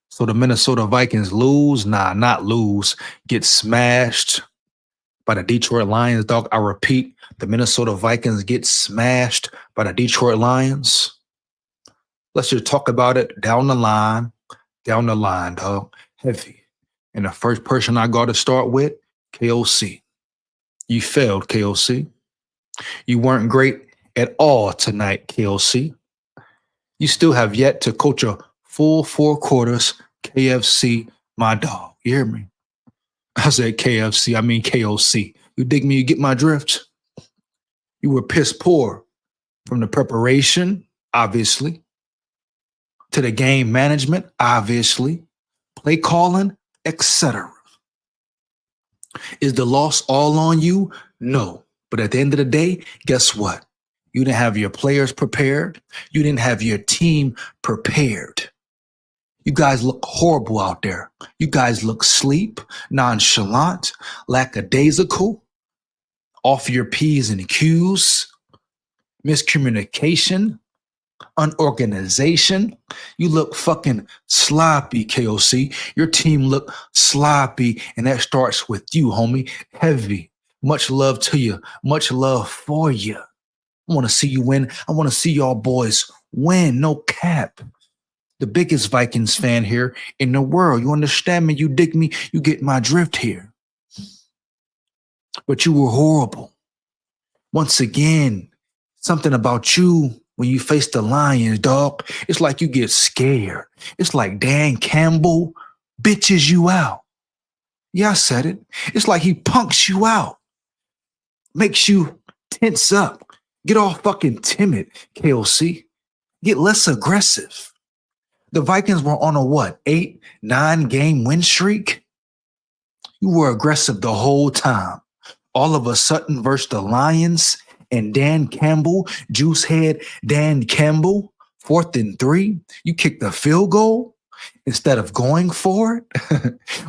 So the Minnesota Vikings lose? Nah, not lose. Get smashed by the Detroit Lions, dog. I repeat, the Minnesota Vikings get smashed by the Detroit Lions. Let's just talk about it down the line, dog. Heavy. And the first person I got to start with, KOC. You failed, KOC. You weren't great at all tonight, KOC. You still have yet to coach a full 4 quarters, KFC, my dog. You hear me? I said KFC, I mean KOC. You dig me? You get my drift? You were piss poor from the preparation, obviously, to the game management, obviously, play calling, etc. Is the loss all on you? No. But at the end of the day, guess what? You didn't have your players prepared. You didn't have your team prepared. You guys look horrible out there. You guys look sleep, nonchalant, lackadaisical, off your P's and Q's, miscommunication, unorganization. You look fucking sloppy, KOC. Your team look sloppy, and that starts with you, homie. Heavy. Much love to you. Much love for you. I want to see you win. I want to see y'all boys win. No cap. The biggest Vikings fan here in the world. You understand me? You dig me? You get my drift here. But you were horrible. Once again, something about you when you face the Lions, dog. It's like you get scared. It's like Dan Campbell bitches you out. Yeah, I said it. It's like he punks you out. Makes you tense up. Get all fucking timid, KOC. Get less aggressive. The Vikings were on a what? 8-9 game win streak? You were aggressive the whole time. All of a sudden versus the Lions and Dan Campbell, Juicehead Dan Campbell, 4th and 3, you kicked the field goal instead of going for it.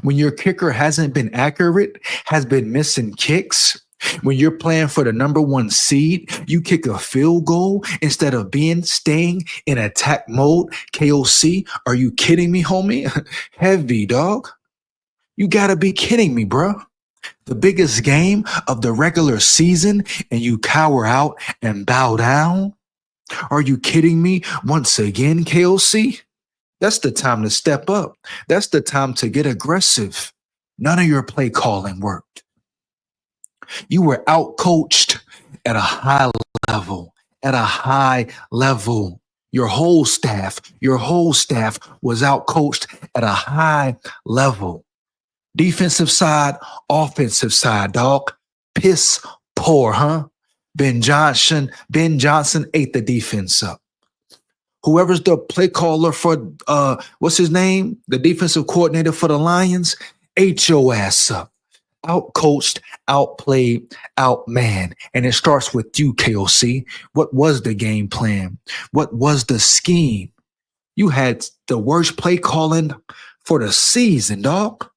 When your kicker hasn't been accurate, has been missing kicks. When you're playing for the number 1 seed, you kick a field goal instead of staying in attack mode. KOC, are you kidding me, homie? Heavy, dog. You gotta be kidding me, bro. The biggest game of the regular season and you cower out and bow down? Are you kidding me? Once again, KOC? That's the time to step up. That's the time to get aggressive. None of your play calling worked. You were outcoached at a high level, Your whole staff was outcoached at a high level. Defensive side, offensive side, dog. Piss poor, huh? Ben Johnson ate the defense up. Whoever's the play caller for, what's his name? The defensive coordinator for the Lions, ate your ass up. Outcoached, outplayed, outmanned. And it starts with you, KOC. What was the game plan? What was the scheme? You had the worst play calling for the season, dog.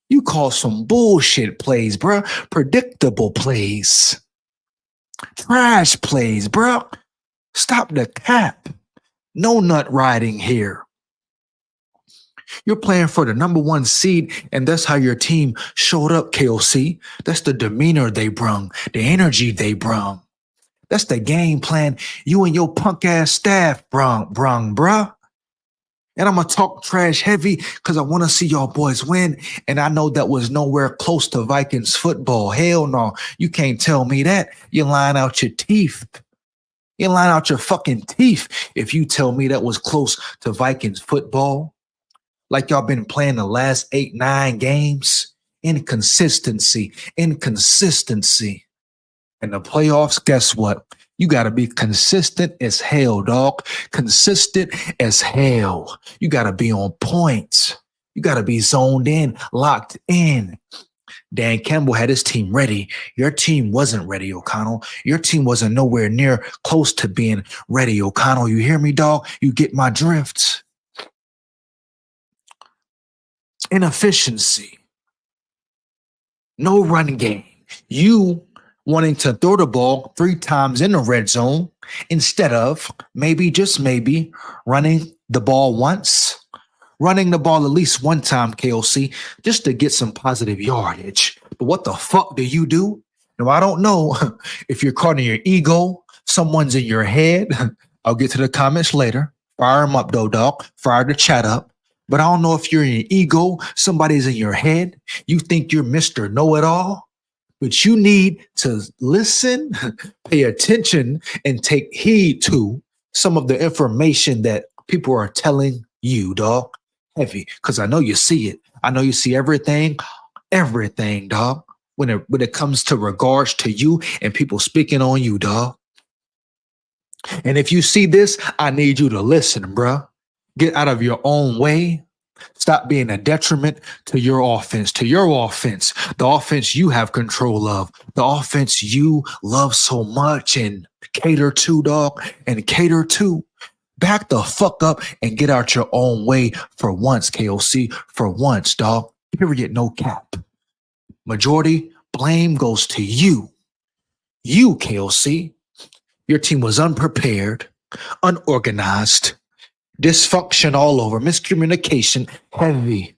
You call some bullshit plays, bro. Predictable plays. Trash plays, bro. Stop the cap. No nut riding here. You're playing for the number 1 seed, and that's how your team showed up, KOC. That's the demeanor they brung, the energy they brung. That's the game plan you and your punk-ass staff brung, bruh. And I'm going to talk trash heavy because I want to see y'all boys win, and I know that was nowhere close to Vikings football. Hell no. You can't tell me that. You line out your teeth. You line out your fucking teeth if you tell me that was close to Vikings football. Like y'all been playing the last 8-9 games. Inconsistency. In the playoffs, guess what? You got to be consistent as hell, dog. Consistent as hell. You got to be on point. You got to be zoned in, locked in. Dan Campbell had his team ready. Your team wasn't ready, O'Connell. Your team wasn't nowhere near close to being ready, O'Connell. You hear me, dog? You get my drift. Inefficiency. No run game. You wanting to throw the ball 3 times in the red zone instead of maybe, just maybe, running the ball once, running the ball at least one time, KOC, just to get some positive yardage. But what the fuck do you do? Now, I don't know if you're caught in your ego, someone's in your head. I'll get to the comments later. Fire them up, though, dog. Fire the chat up. But I don't know if you're in your ego, somebody's in your head. You think you're Mr. Know-It-All, but you need to listen, pay attention, and take heed to some of the information that people are telling you, dog. Heavy, because I know you see it. I know you see everything, dog. When it comes to regards to you and people speaking on you, dog. And if you see this, I need you to listen, bruh. Get out of your own way. Stop being a detriment to your offense, the offense you have control of, the offense you love so much and cater to, dog, and cater to. Back the fuck up and get out your own way for once, KOC, for once, dog. Period, no cap. Majority blame goes to you. You, KOC. Your team was unprepared, unorganized, dysfunction all over, miscommunication, heavy.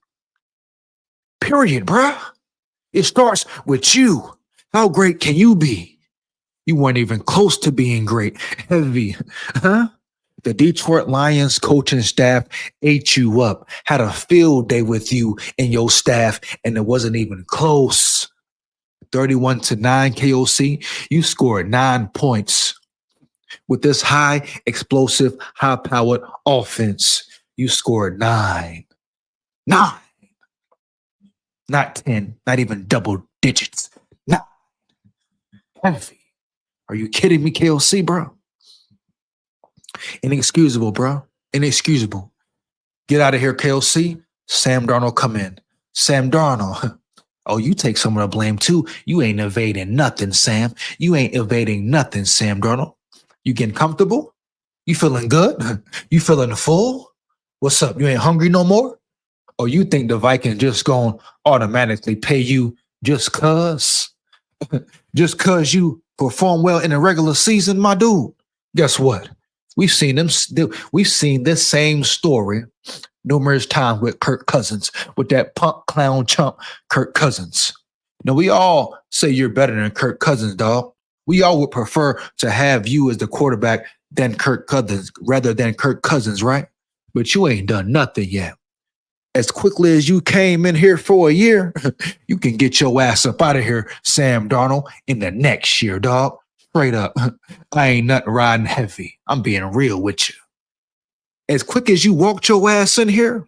Period, bruh. It starts with you. How great can you be? You weren't even close to being great. Heavy, huh? The Detroit Lions coaching staff ate you up, had a field day with you and your staff, and it wasn't even close. 31-9 KOC, you scored 9 points. With this high explosive, high-powered offense, you scored 9. 9. Not 10, not even double digits. 9. Heavy. Are you kidding me, KOC, bro? Inexcusable, bro. Inexcusable. Get out of here, KOC. Sam Darnold come in. Sam Darnold. Oh, you take some of the blame too. You ain't evading nothing, Sam. You ain't evading nothing, Sam Darnold. You getting comfortable? You feeling good? You feeling full? What's up? You ain't hungry no more? Or you think the Vikings just gonna automatically pay you just cause? Just cause you perform well in the regular season, my dude? Guess what? We've seen this same story numerous times with Kirk Cousins, with that punk clown chump Kirk Cousins. Now, we all say you're better than Kirk Cousins, dog. We all would prefer to have you as the quarterback than Kirk Cousins, rather than Kirk Cousins, right? But you ain't done nothing yet. As quickly as you came in here for a year, you can get your ass up out of here, Sam Darnold, in the next year, dog. Straight up. I ain't nothing riding heavy. I'm being real with you. As quick as you walked your ass in here,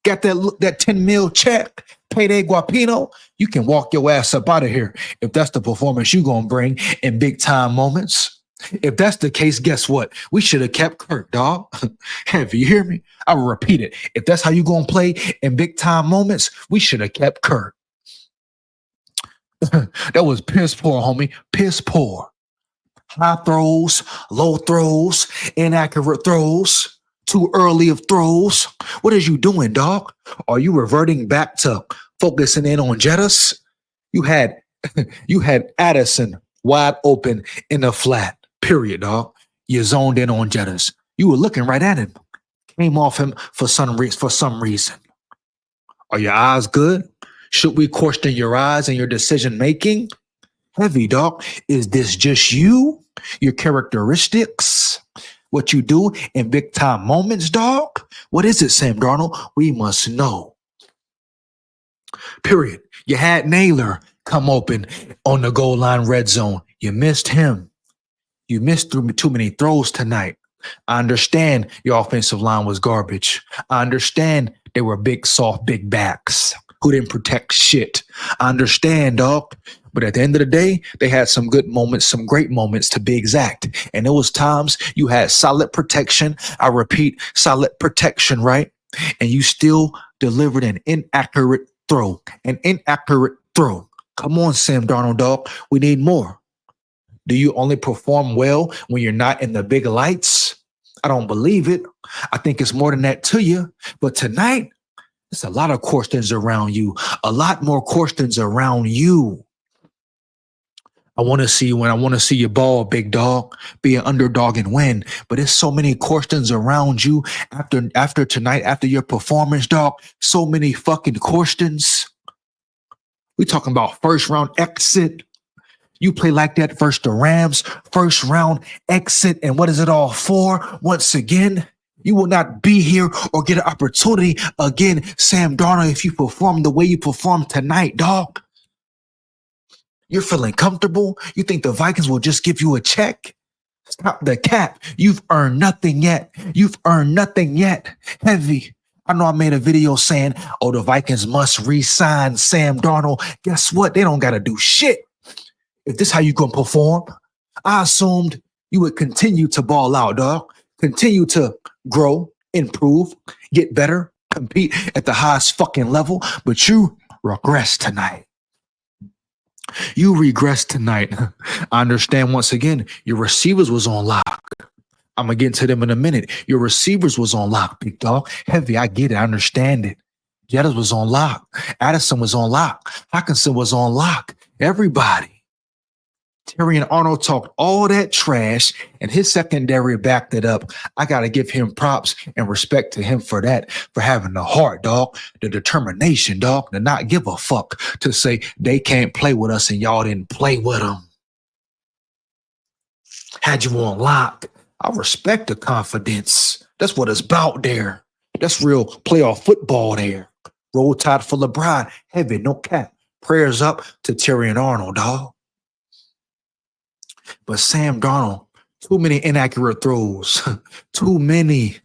got that 10 mil check, payday guapino, you can walk your ass up out of here if that's the performance you gonna bring in big time moments. If that's the case, guess what? We should have kept Kirk, dog. Have you hear me? I will repeat it. If that's how you gonna play in big time moments, we should have kept Kirk. That was piss poor, homie. Piss poor. High throws, low throws, inaccurate throws, too early of throws. What is you doing, dog? Are you reverting back to focusing in on Jettas? You had Addison wide open in the flat. Period, dog. You zoned in on Jettas. You were looking right at him. Came off him for some reason. Are your eyes good? Should we question your eyes and your decision making? Heavy, dog. Is this just you? Your characteristics? What you do in big time moments, dog? What is it, Sam Darnold? We must know. Period. You had Naylor come open on the goal line red zone. You missed him. You missed too many throws tonight. I understand your offensive line was garbage. I understand they were big, soft, big backs who didn't protect shit. I understand, dog. But at the end of the day, they had some good moments, some great moments to be exact. And there was times you had solid protection. I repeat, solid protection, right? And you still delivered an inaccurate throw. Come on, Sam Darnold, dog. We need more. Do you only perform well when you're not in the big lights? I don't believe it. I think it's more than that to you. But tonight, there's a lot of questions around you. A lot more questions around you. I want to see you win. I want to see you ball, big dog. Be an underdog and win. But there's so many questions around you after tonight, after your performance, dog. So many fucking questions. We talking about first round exit. You play like that versus the Rams, first round exit. And what is it all for? Once again, you will not be here or get an opportunity again, Sam Darnold, if you perform the way you performed tonight, dog. You're feeling comfortable? You think the Vikings will just give you a check? Stop the cap. You've earned nothing yet. You've earned nothing yet. Heavy. I know I made a video saying, oh, the Vikings must re-sign Sam Darnold. Guess what? They don't got to do shit. If this is how you going to perform, I assumed you would continue to ball out, dog. Continue to grow, improve, get better, compete at the highest fucking level. But you regress tonight. You regress tonight. I understand once again, your receivers was on lock. I'm going to get into them in a minute. Your receivers was on lock, big dog. Heavy, I get it. I understand it. Jettas was on lock. Addison was on lock. Hockenson was on lock. Everybody. Terry and Arnold talked all that trash, and his secondary backed it up. I got to give him props and respect to him for that, for having the heart, dog, the determination, dog, to not give a fuck, to say they can't play with us and y'all didn't play with them. Had you on lock. I respect the confidence. That's what it's about there. That's real playoff football there. Roll Tide for LeBron. Heavy, no cap. Prayers up to Terry and Arnold, dog. But Sam Darnold, too many inaccurate throws, too many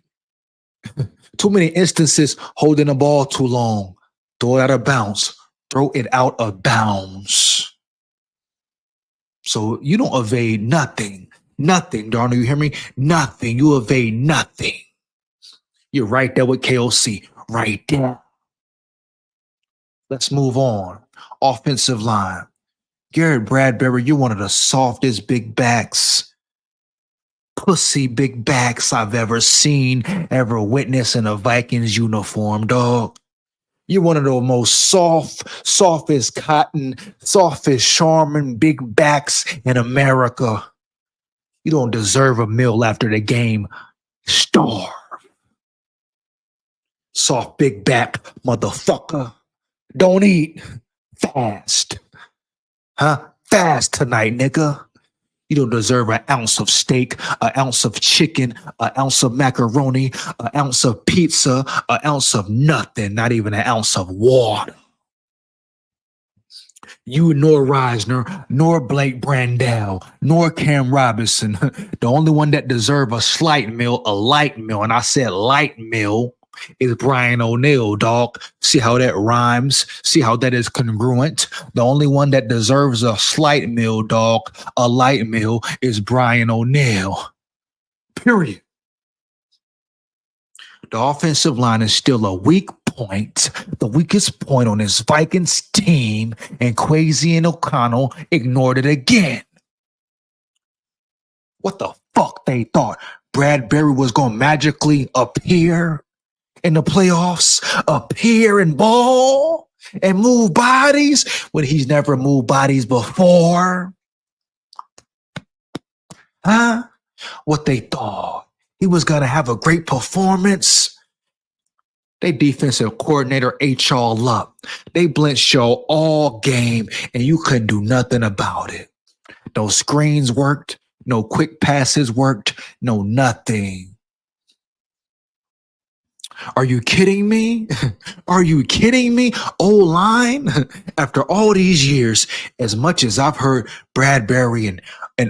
instances holding the ball too long. Throw it out of bounds. Throw it out of bounds. So you don't evade nothing. Nothing, Darnold, you hear me? Nothing. You evade nothing. You're right there with KOC. Right there. Let's move on. Offensive line. Garrett Bradbury, you're one of the softest big backs, pussy big backs I've ever seen, ever witnessed in a Vikings uniform, dog. You're one of the most softest cotton, softest Charmin big backs in America. You don't deserve a meal after the game. Starve. Soft big back, motherfucker. Don't eat. Fast. Huh? Fast tonight, nigga. You don't deserve an ounce of steak, an ounce of chicken, an ounce of macaroni, an ounce of pizza, an ounce of nothing, not even an ounce of water. You nor Reisner, nor Blake Brandell, nor Cam Robinson. The only one that deserve a slight meal, a light meal, and I said light meal, is Brian O'Neill, dog. See how that rhymes? See how that is congruent? The only one that deserves a slight meal, dog, a light meal, is Brian O'Neill. Period. The offensive line is still a weak point, the weakest point on this Vikings team, and Kwesi and O'Connell ignored it again. What the fuck they thought? Bradbury was going to magically appear in the playoffs, appear and ball and move bodies when he's never moved bodies before? Huh? What they thought? He was going to have a great performance? They defensive coordinator ate y'all up. They blitzed y'all all game, and you couldn't do nothing about it. No screens worked. No quick passes worked. No nothing. Are you kidding me? Are you kidding me? O-line? After all these years, as much as I've heard Bradbury and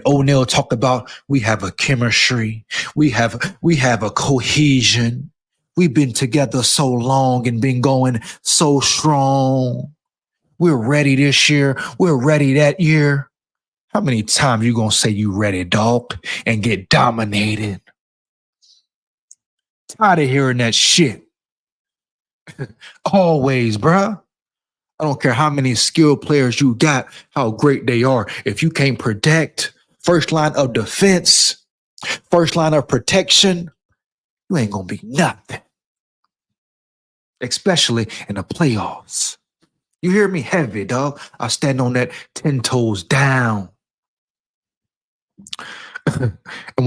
O'Neill talk about, we have a chemistry. We have a cohesion. We've been together so long and been going so strong. We're ready this year. We're ready that year. How many times you gonna say you ready, dog, and get dominated? Tired of hearing that shit. Always, bruh. I don't care how many skilled players you got, how great they are. If you can't protect, first line of defense, first line of protection, you ain't gonna be nothing. Especially in the playoffs. You hear me? Heavy, dog. I stand on that 10 toes down. And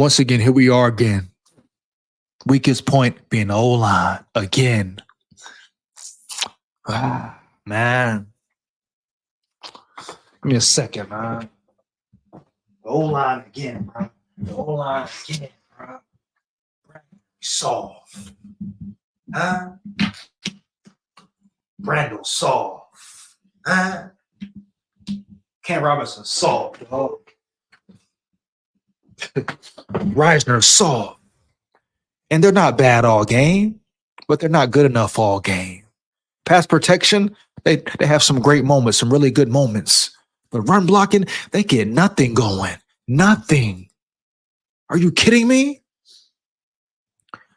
once again, here we are again. Weakest point being the O-line again. Ah, man. Give me a second, man. The O-line again, bro. The O-line again, bro. Soft. Huh? Randall soft. Huh? Cam Robinson soft, dog. Reisner soft. And they're not bad all game, but they're not good enough all game. Pass protection, they have some great moments, some really good moments. But run blocking, they get nothing going. Nothing. Are you kidding me?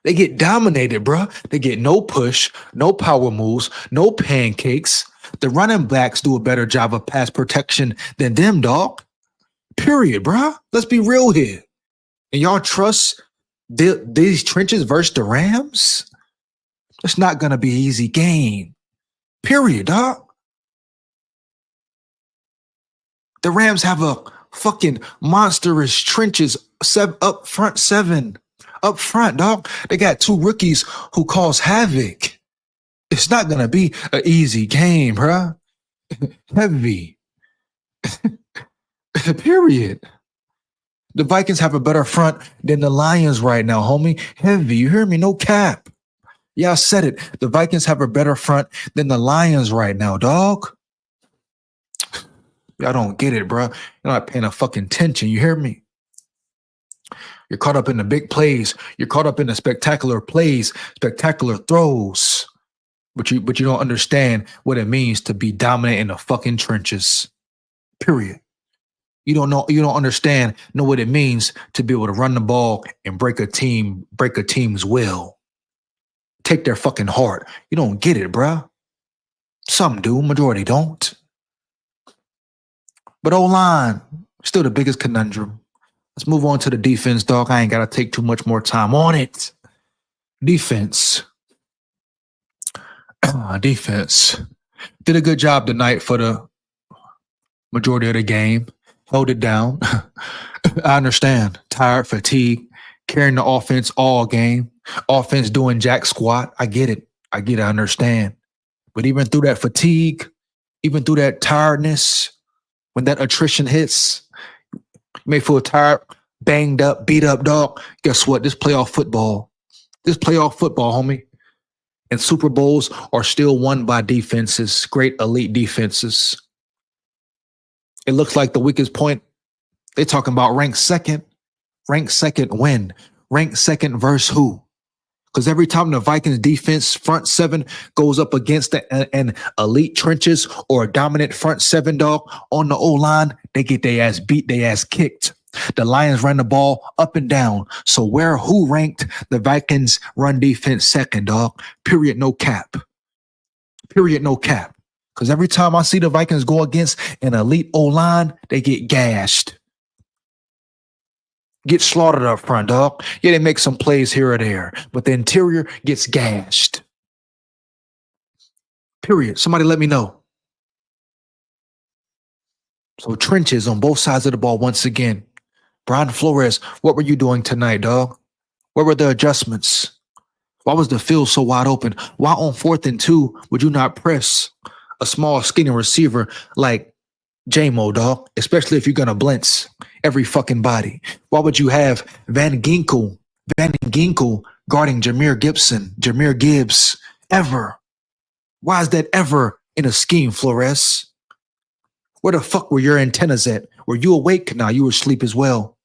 They get dominated, bro. They get no push, no power moves, no pancakes. The running backs do a better job of pass protection than them, dog. Period, bro. Let's be real here. And y'all trust these trenches versus the Rams? It's not going to be an easy game. Period, dog. The Rams have a fucking monstrous trenches up front seven. Up front, dog. They got two rookies who cause havoc. It's not going to be an easy game, bruh. Heavy. Period. The Vikings have a better front than the Lions right now, homie. Heavy. You hear me? No cap. Yeah, I said it. The Vikings have a better front than the Lions right now, dog. Y'all don't get it, bro. You're not paying a fucking attention. You hear me? You're caught up in the big plays. You're caught up in the spectacular plays, spectacular throws. But you don't understand what it means to be dominant in the fucking trenches. Period. You don't understand what it means to be able to run the ball and break a team's will. Take their fucking heart. You don't get it, bruh. Some do, majority don't. But O-line, still the biggest conundrum. Let's move on to the defense, dog. I ain't got to take too much more time on it. Defense. Defense. Did a good job tonight for the majority of the game. Held it down. I understand. Tired, fatigue, carrying the offense all game. Offense doing jack squat. I get it. I understand. But even through that fatigue, even through that tiredness, when that attrition hits, you may feel tired, banged up, beat up, dog. Guess what? This playoff football, homie. And Super Bowls are still won by defenses, great elite defenses. It looks like the weakest point, they're talking about ranked second. Ranked second when? Ranked second versus who? Because every time the Vikings defense front seven goes up against an elite trenches or a dominant front seven, dog, on the O-line, they get their ass beat, their ass kicked. The Lions run the ball up and down. So who ranked the Vikings run defense second, dog? Period, no cap. Period, no cap. Because every time I see the Vikings go against an elite O-line, they get gashed. Get slaughtered up front, dog. Yeah, they make some plays here or there, but the interior gets gashed. Period. Somebody let me know. So trenches on both sides of the ball once again. Brian Flores, what were you doing tonight, dog? Where were the adjustments? Why was the field so wide open? Why on 4th and 2 would you not press a small skinny receiver like J-Mo, dog? Especially if you're going to blitz every fucking body. Why would you have Van Ginkel guarding Jameer Gibbs, ever? Why is that ever in a scheme, Flores? Where the fuck were your antennas at? Were you awake? Nah, you were asleep as well.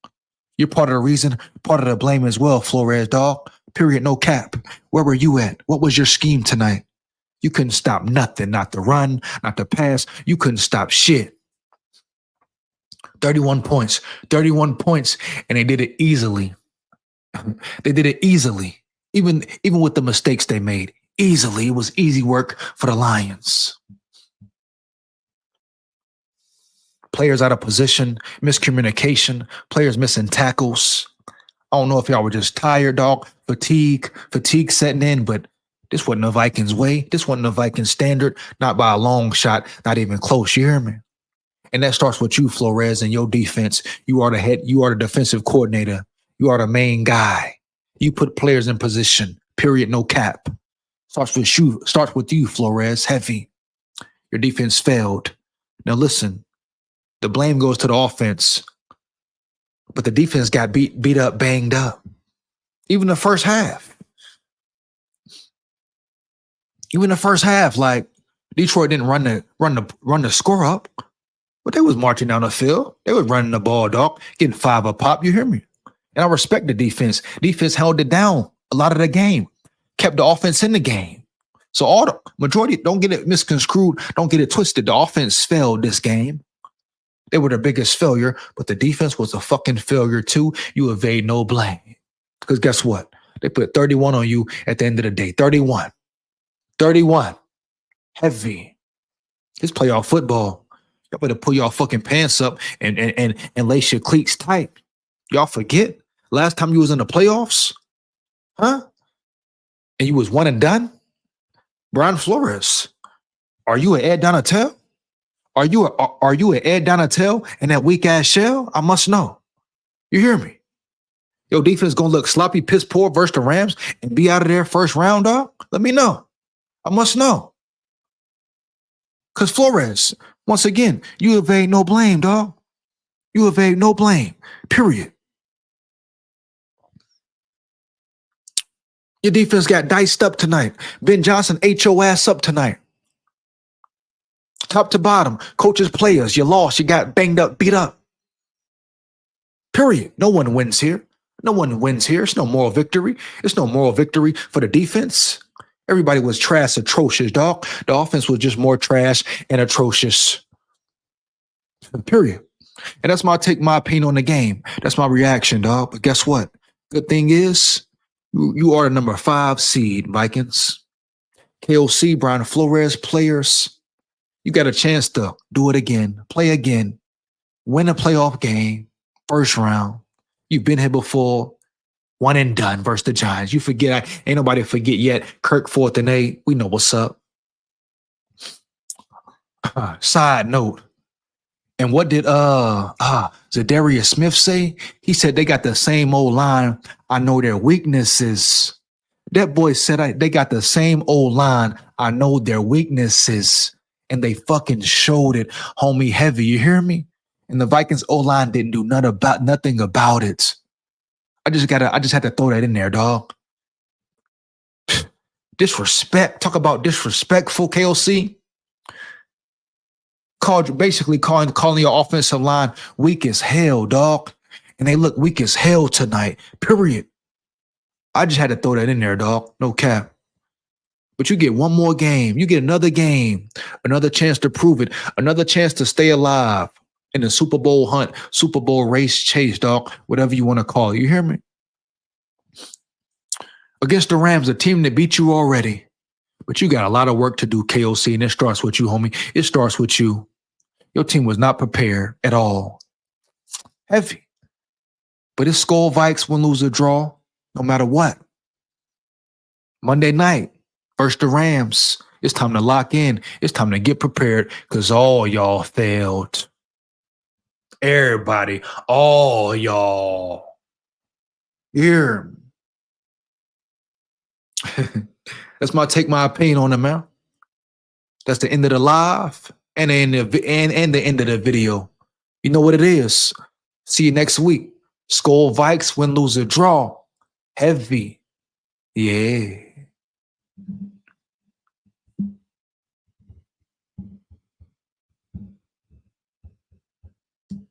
You're part of the reason, part of the blame as well, Flores, dog. Period, no cap. Where were you at? What was your scheme tonight? You couldn't stop nothing, not the run, not the pass. You couldn't stop shit. 31 points, and they did it easily. They did it easily, even with the mistakes they made. Easily, it was easy work for the Lions. Players out of position, miscommunication, players missing tackles. I don't know if y'all were just tired, dog. Fatigue setting in, but this wasn't the Vikings way. This wasn't the Vikings standard, not by a long shot, not even close. You hear me? And that starts with you, Flores, and your defense. You are the head, you are the defensive coordinator. You are the main guy. You put players in position, period, no cap. Starts with you, Flores, heavy. Your defense failed. Now listen, the blame goes to the offense, but the defense got beat up, banged up. Even the first half. Like Detroit didn't run the score up, but they was marching down the field. They was running the ball, dog, getting 5 a pop. You hear me? And I respect the defense. Defense held it down a lot of the game, kept the offense in the game. So all the majority, don't get it misconstrued, don't get it twisted. The offense failed this game. They were the biggest failure, but the defense was a fucking failure too. You evade no blame. Because guess what? They put 31 on you at the end of the day. 31. Heavy. It's playoff football. Y'all better pull y'all fucking pants up and lace your cleats tight. Y'all forget last time you was in the playoffs? Huh? And you was one and done? Brian Flores, are you an Ed Donatel? Are you an Ed Donatel in that weak ass shell? I must know. You hear me? Your defense gonna look sloppy, piss poor versus the Rams and be out of there first round, dog? Let me know. I must know. Because Flores, once again, you evade no blame, dog. You evade no blame, period. Your defense got diced up tonight. Ben Johnson ate your ass up tonight. Top to bottom, coaches, players, you lost, you got banged up, beat up. Period. No one wins here. No one wins here. It's no moral victory. It's no moral victory for the defense. Everybody was trash, atrocious, dog. The offense was just more trash and atrocious. Period. And that's my opinion on the game. That's my reaction, dog. But guess what? Good thing is, you are the number 5 seed, Vikings. KOC, Brian Flores, players. You got a chance to do it again, play again, win a playoff game, first round. You've been here before, one and done versus the Giants. You forget, ain't nobody forget yet. Kirk 4th and 8. We know what's up. Side note. And what did Zadarius Smith say? He said they got the same old line. I know their weaknesses. That boy said they got the same old line. I know their weaknesses. And they fucking showed it, homie, heavy. You hear me? And the Vikings O-line didn't do nothing about it. I just had to throw that in there, dog. Disrespect. Talk about disrespectful, KOC. Calling your offensive line weak as hell, dog. And they look weak as hell tonight, period. I just had to throw that in there, dog. No cap. But you get one more game. You get another game, another chance to prove it, another chance to stay alive in the Super Bowl hunt, Super Bowl race chase, dog, whatever you want to call it. You hear me? Against the Rams, a team that beat you already. But you got a lot of work to do, KOC, and it starts with you, homie. It starts with you. Your team was not prepared at all. Heavy. But it's SKOL Vikes win, lose, or draw, no matter what. Monday night, versus the Rams. It's time to lock in. It's time to get prepared because all y'all failed. Everybody, all y'all. Here. That's my opinion on it, man. That's the end of the live and the end of the video. You know what it is. See you next week. SKOL Vikes win, lose, or draw. Heavy. Yeah.